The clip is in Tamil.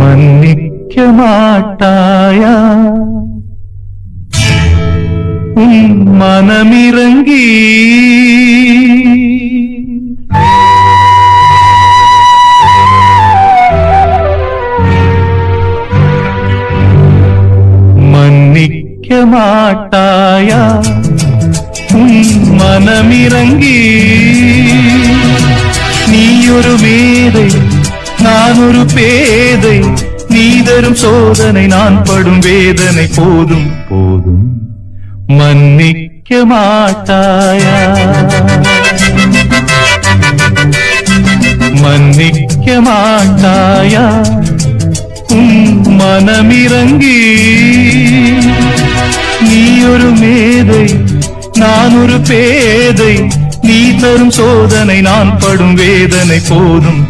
மன்னிக்க மாட்டாயா உன் மனமிறங்கி மன்னிக்க மாட்டாயா உன் மனமிறங்கி நீ ஒரு மேதை நான் ஒரு பேதை நீ தரும் சோதனை நான் படும் வேதனை போதும் போதும் மன்னிக்க மாட்டாயா மன்னிக்க மாட்டாயா உன் மனமிறங்கி நீ ஒரு மேதை நான் ஒரு பேதை நீ தரும் சோதனை நான் படும் வேதனை போதும்